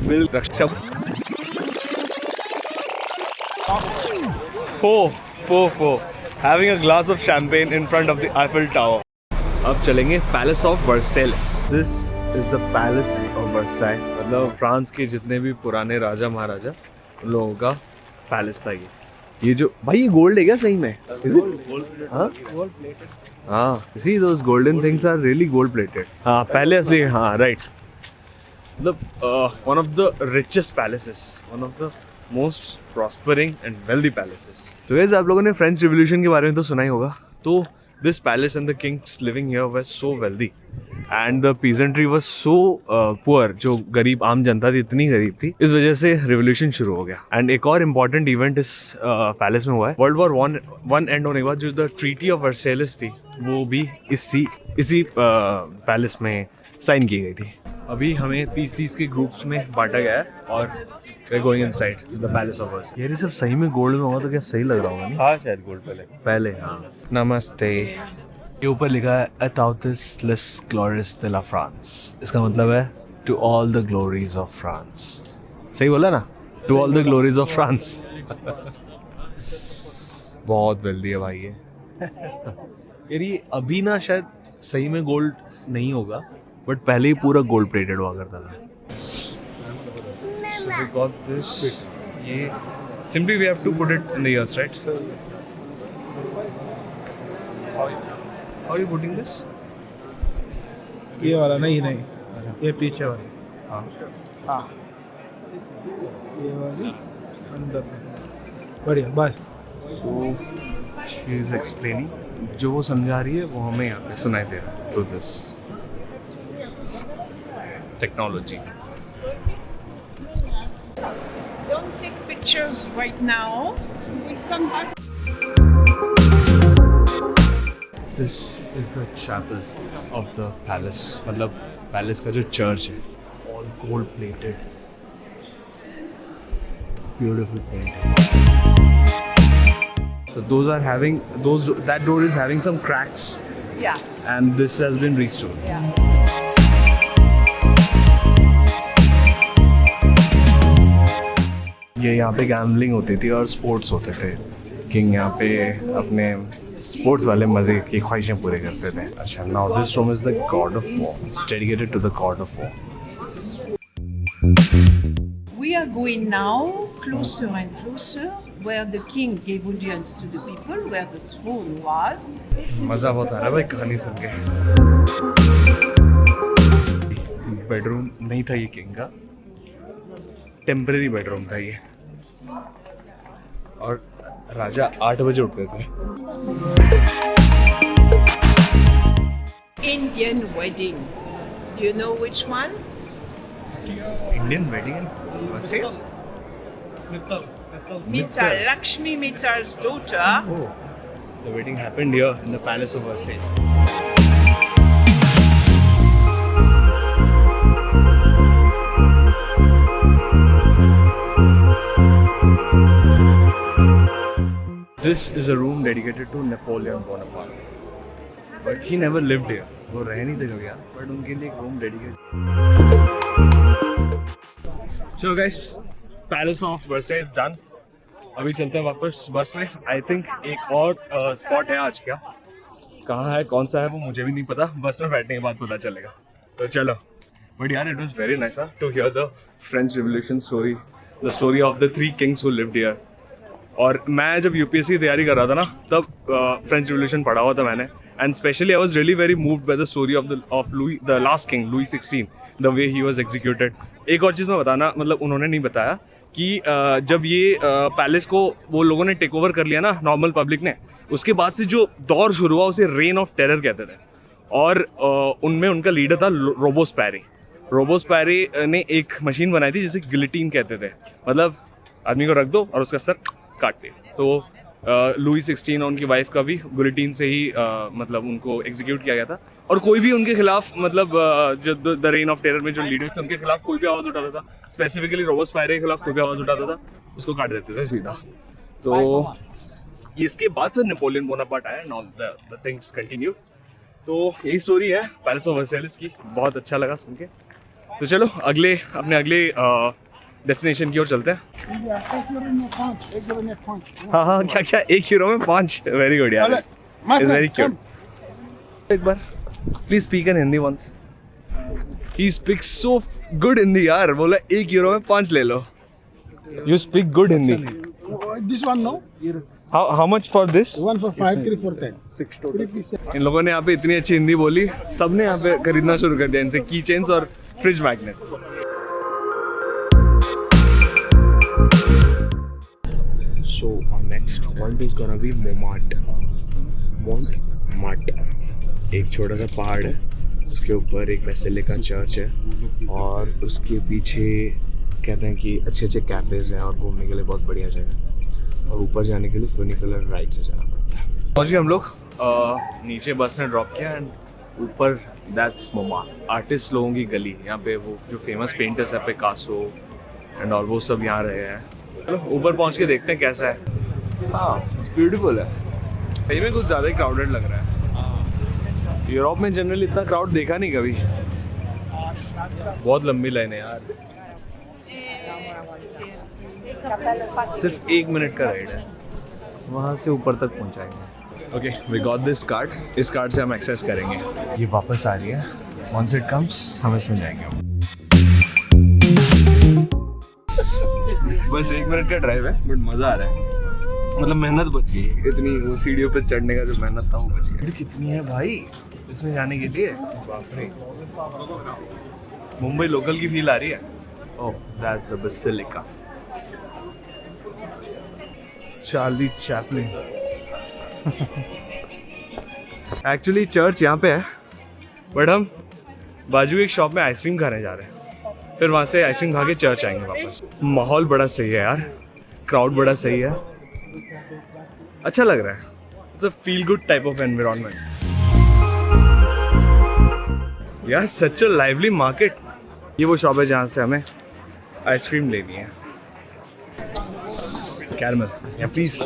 Bill रक्षा फो having a glass of champagne in front of the Eiffel Tower. अब चलेंगे palace of Versailles. This is the palace of Versailles. मतलब France के जितने भी पुराने राजा महाराजा उन लोगों का पैलेस था ये जो भाई ये गोल्ड है क्या सही में? हाँ, see those golden things are really gold plated. हाँ पहले असली. हाँ राइट. मतलब one of the richest palaces, one of the most prospering and wealthy palaces. तो guys आप लोगों ने फ्रेंच रिवॉल्यूशन के बारे में तो सुना ही होगा. तो this palace and the kings living here were so wealthy and the peasantry was so poor. जो गरीब आम जनता थी इतनी गरीब थी, इस वजह से रिवॉल्यूशन शुरू हो गया. एंड एक और इम्पॉर्टेंट इवेंट इस पैलेस में हुआ है. वर्ल्ड वॉर वन एंड होने के बाद जो द ट्रीटी ऑफ वर्सेलिस थी वो भी इसी पैलेस में साइन की गई थी. अभी हमें 30 के ग्रुप्स में बांटा गया है और we're going inside the palace of Versailles. ये सब सही में गोल्ड में होगा तो क्या सही लग रहा होगा नहीं? हाँ शायद गोल्ड पहले. हाँ. नमस्ते. ये ऊपर लिखा है Attautis les glories de la France. इसका मतलब है to all the glories of France. सही बोला ना? To all the glories of France. बहुत वेल्दी है भाई ये. यार ये अभी ना शायद सही में गोल्ड नहीं होगा बट पहले ही पूरा गोल्ड प्लेटेड हुआ करता था. So we got this. ये simply we have to put it in the ears, right? How are you putting this? ये वाला नहीं ये पीछे वाला. हाँ ये वाली अंदर बढ़िया बस. So she is explaining. जो वो समझा रही है वो हमें यहाँ पे सुनाई दे रहा है through this technology. Don't take pictures right now. We'll come back. This is the chapel of the palace. मतलब पैलेस का जो चर्च है, all gold plated, beautiful painting. So that door is having some cracks. Yeah. And this has been restored. Yeah. ये यहाँ पे gambling होती थी और स्पोर्ट्स होते थे. किंग यहाँ पे अपने स्पोर्ट्स वाले मजे की ख्वाहिशें पूरे करते थे. अच्छा, now this room is the god of war. It's dedicated to the god of war. We are going now closer and closer where the king gave audience to the people, where the throne was. मज़ा बहुत आ रहा है भाई कहानी सुन के. Bedroom नहीं था ये किंग का, टेम्परेरी बेडरूम था ये. और राजा 8 बजे उठते थे. Indian wedding. Do you know which one? Indian wedding Versailles? Mittal, Lakshmi Mittal's daughter. Oh, the wedding happened here in the palace of Versailles. This is a room dedicated to Napoleon Bonaparte. But he never lived here. वो रह नहीं थे कभी यहाँ. But उनके लिए एक room dedicated. So guys, Palace of Versailles is done. अभी चलते हैं वापस बस में. I think एक और स्पॉट है आज का. कहाँ है कौन सा है वो मुझे भी नहीं पता. बस में बैठने के बाद पता चलेगा. तो चलो. But यार it was very nice to hear the French Revolution story. The story of the 3 kings who lived here. और मैं जब यूपीएससी की तैयारी कर रहा था ना तब फ्रेंच रिवॉल्यूशन पढ़ा हुआ था मैंने. And specially I was really very moved by the story of Louis the last king Louis 16, the way he was executed. एक और चीज़ मैं बताना, मतलब उन्होंने नहीं बताया कि जब ये पैलेस को वो लोगों ने टेक ओवर कर लिया ना, नॉर्मल पब्लिक ने, उसके बाद से जो दौर शुरू हुआ उसे रेन ऑफ टेरर कहते थे. और उनमें उनका लीडर था रोबोस्पैरे. रोबोस्पैरे ने एक मशीन बनाई थी जिसे गिलिटीन कहते थे. मतलब आदमी को रख दो और उसका सर काट पे. तो लुई 16 और उनकी वाइफ का भी गुलिटीन से ही मतलब उनको एग्जीक्यूट किया गया था. और कोई भी उनके खिलाफ, मतलब जो द रेन ऑफ टेरर में जो लीडर्स थे उनके खिलाफ कोई भी आवाज़ उठाता था, स्पेसिफिकली रोबोस्पैरे के खिलाफ कोई भी आवाज़ उठाता था, उसको काट देते थे सीधा. तो इसके बाद फिर नेपोलियन बोनापार्ट आया and all the things continue. तो यही स्टोरी है पैलेस ऑफ वर्सेलिस की. बहुत अच्छा लगा सुन के. तो चलो अपने अगले डेस्टिनेशन की ओर चलते हैं। हाँ, क्या €1 में 5? वेरी गुड यार, इट्स वेरी क्यूट। एक बार please speak in Hindi once. He speaks so good Hindi यार, बोला €1 में 5 ले लो। You speak good Hindi. This one, no? How much for this? One for 5, 3 for 10. 6 total. इन लोगों ने यहाँ पे इतनी अच्छी हिंदी बोली, सबने यहाँ पे खरीदना शुरू कर दिया इनसे की चेन्स और fridge magnets. So our next point is gonna be Montmartre। एक छोटा सा पहाड़ है, उसके ऊपर एक बेसिलिका चर्च है और उसके पीछे कहते हैं कि अच्छे अच्छे कैफेज हैं और घूमने के लिए बहुत बढ़िया जगह। और ऊपर जाने के लिए फ्यूनिकुलर राइड से जाना पड़ता है। पहुँच गए हम लोग, नीचे बस ने ड्रॉप किया एंड ऊपर दैट्स मोंमार्ट्रे, आर्टिस्ट लोगों की गली। यहाँ पे वो जो फेमस पेंटर्स है पिकासो एंड ऑल, वो सब यहाँ रहे हैं। चलो ऊपर पहुँच के देखते हैं कैसा है। हाँ, इट्स ब्यूटीफुल है। सही में कुछ ज़्यादा ही क्राउडेड लग रहा है। यूरोप में जनरली इतना क्राउड देखा नहीं कभी। बहुत लंबी लाइन है यार, सिर्फ 1 मिनट का राइड है, वहाँ से ऊपर तक पहुँचाएंगे। Okay, we got this card, इस कार्ड से हम एक्सेस करेंगे। ये वापस आ रही है, वंस इट कम्स हम इसमें जाएंगे। बस 1 मिनट का ड्राइव है बट मज़ा आ रहा है, मतलब मेहनत बच गई। इतनी वो सीढ़ियों पे चढ़ने का जो मेहनत था वो बच गई। कितनी है भाई इसमें जाने के लिए, बाप रे। मुंबई लोकल की फील आ रही है। Oh, that's the basilica, Charlie Chaplin. Actually church यहाँ पे है बट हम बाजू एक शॉप में आइसक्रीम खाने जा रहे हैं, फिर वहाँ से आइसक्रीम खा के चर्च आएंगे वापस। माहौल बड़ा सही है यार, क्राउड बड़ा सही है, अच्छा लग रहा है। It's a feel good type of environment यार, सच अ लाइवली मार्केट। ये वो शॉप है जहाँ से हमें आइसक्रीम लेनी है। कैरमल, या प्लीज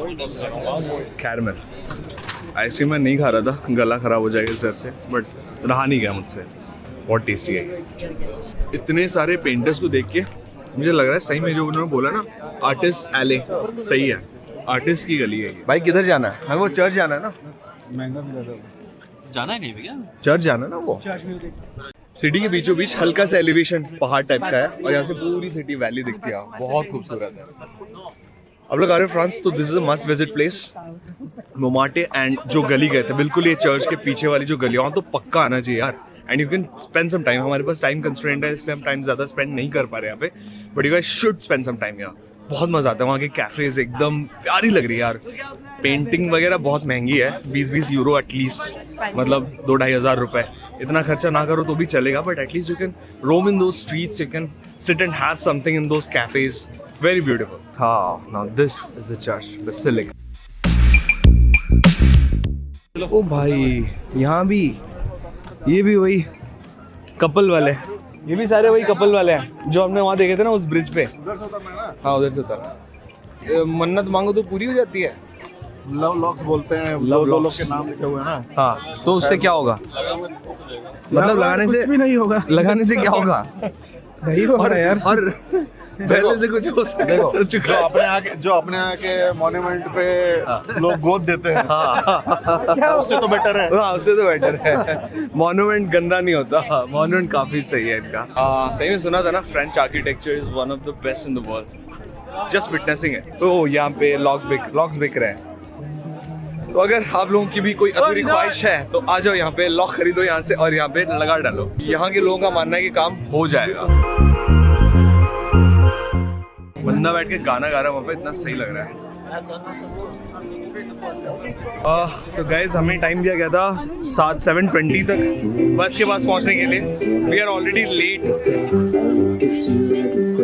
कैरमल। आइसक्रीम मैं नहीं खा रहा था, गला खराब हो जाएगा इस डर से, बट रहा नहीं गया मुझसे। बहुत टेस्टी है। इतने सारे पेंटर्स को देख के मुझे लग रहा है सही में जो उन्होंने बोला ना, आर्टिस्ट एले, सही है, आर्टिस्ट की गली है ये। भाई किधर जाना है? हमें वो चर्च जाना है ना। महंगा भी ज़्यादा जाना है नहीं भैया, चर्च जाना है ना। वो सिटी के बीचों बीच हल्का सा एलिवेशन पहाड़ टाइप का है और यहाँ से पूरी सिटी वैली दिखती है, बहुत खूबसूरत है। आप लोग आ रहे हो फ्रांस तो this is a must visit place, Montmartre. And जो गली गए थे बिल्कुल ये चर्च के पीछे वाली जो गली, वहाँ तो पक्का आना चाहिए यार। And you can spend some time. हमारे पास टाइम कंस्ट्रेंट है इसलिए हम टाइम ज़्यादा स्पेंड नहीं कर पा रहे यहाँ पे, but you guys should spend some time यहाँ। बहुत मज़ा आता है, वहाँ के कैफेज एकदम प्यारी लग रही है यार। पेंटिंग वगैरह बहुत महंगी है, 20-20 यूरो एटलीस्ट, मतलब 2-2.5 हज़ार रुपये। इतना खर्चा ना करो तो भी चलेगा, but at least you can roam in those streets, you can sit and have something in those cafes. Very beautiful. हाँ, now this is the church basilica. ओ भाई, यहाँ भी ये भी वही कपल वाले, ये भी सारे वही कपल वाले हैं जो हमने वहाँ देखे थे ना उस ब्रिज पे। हाँ, उधर से उतर। मन्नत मांगो तो पूरी हो जाती है। लव लॉक्स बोलते हैं, लव दो लोग लॉक्स के नाम लिखे हुए हैं ना। हाँ, तो उससे क्या होगा? मतलब लगाने से कुछ भी नहीं होगा, लगाने से क्या होगा? नहीं होगा यार। और पहले से कुछ हो सकता देखो, है चुका है। जो अपने यहाँ के मॉन्यूमेंट पे लोग गोद देते हैं, उससे तो बेटर है। हाँ, उससे तो बेटर है। मॉन्यूमेंट गंदा नहीं होता, मॉन्यूमेंट काफी सही है इनका। सही में सुना था ना, French architecture is one of the best in the world. Just witnessing है। तो यहाँ पे लॉक्स बिक रहे हैं। तो अगर आप लोगों की भी कोई अधूरी ख्वाहिश है तो आ जाओ यहाँ पे, लॉक खरीदो यहाँ से और यहाँ पे लगा डालो। यहाँ के लोगों का मानना है कि काम हो जाएगा। बंदा बैठ के गाना गा रहा है वहाँ पे, इतना सही लग रहा है। तो गाइज हमें टाइम दिया गया था 7:20 तक बस के पास पहुँचने के लिए। We are already late.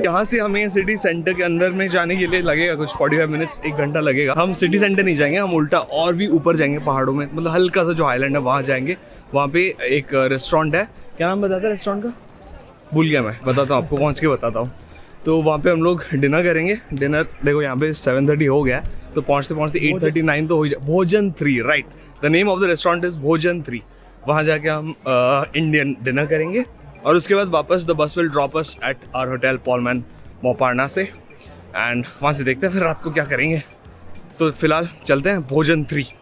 यहाँ से हमें सिटी सेंटर के अंदर में जाने के लिए लगेगा कुछ 45 मिनट्स, 1 घंटा लगेगा। हम सिटी सेंटर नहीं जाएंगे, हम उल्टा और भी ऊपर जाएंगे पहाड़ों में, मतलब हल्का सा जो आइलैंड है वहाँ जाएंगे। वहाँ पे एक रेस्टोरेंट है, क्या नाम बताता है रेस्टोरेंट का? भूल गया मैं, बताता हूँ आपको, पहुँच के बताता हूँ। तो वहाँ पे हम लोग डिनर करेंगे। डिनर देखो यहाँ पे 7:30 हो गया, तो पहुँचते 8:39 तो हो जाए। भोजन 3, right, the name of the restaurant is भोजन 3। वहाँ जाके हम इंडियन डिनर करेंगे और उसके बाद वापस the bus will drop us at our hotel Pullman Montparnasse से, एंड वहाँ से देखते हैं फिर रात को क्या करेंगे। तो फिलहाल चलते हैं भोजन 3।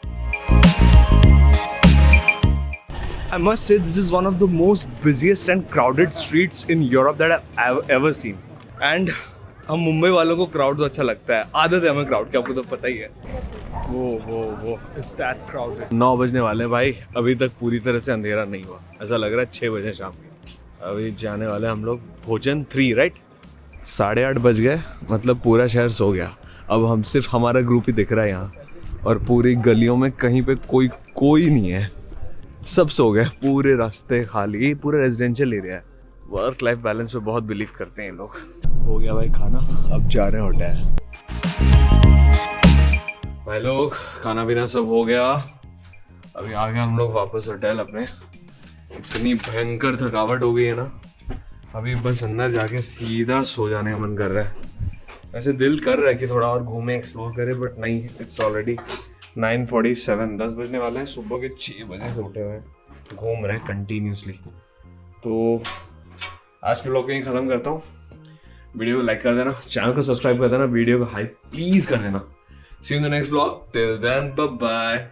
I must say this is one of the most busiest and crowded streets in Europe that I've ever seen. And हम मुंबई वालों को क्राउड तो अच्छा लगता है, आदत है हमें क्राउड की, आपको तो पता ही है। वो इट्स दैट क्राउडेड। 9 बजने वाले हैं भाई, अभी तक पूरी तरह से अंधेरा नहीं हुआ, ऐसा लग रहा है 6 बजे शाम के। अभी जाने वाले हम लोग भोजन 3, राइट? 8:30 बज गए, मतलब पूरा शहर सो गया। अब हम सिर्फ हमारा ग्रुप ही दिख रहा है यहाँ, और पूरी गलियों में कहीं पे कोई नहीं है, सब सो गए, पूरे रास्ते खाली, पूरा रेजिडेंशियल एरिया है। वर्क लाइफ बैलेंस पे बहुत बिलीव करते हैं लोग। हो गया भाई खाना, अब जा रहे हैं होटल। भाई लोग खाना पीना सब हो गया, अभी आ गए हम लोग वापस होटल अपने। इतनी भयंकर थकावट हो गई है ना, अभी बस अंदर जाके सीधा सो जाने का मन कर रहा है। वैसे दिल कर रहा है कि थोड़ा और घूमे, एक्सप्लोर करें, बट नहीं, इट्स ऑलरेडी 9:47, 10 बजने वाले हैं। सुबह के 6 बजे से उठे हुए हैं, घूम रहे हैं कंटिन्यूसली। तो आज के ब्लॉग को यहीं ख़त्म करता हूँ। वीडियो को लाइक कर देना, चैनल को सब्सक्राइब कर देना, वीडियो को हाइप प्लीज़ कर देना। See you in the next blog, till then bye bye.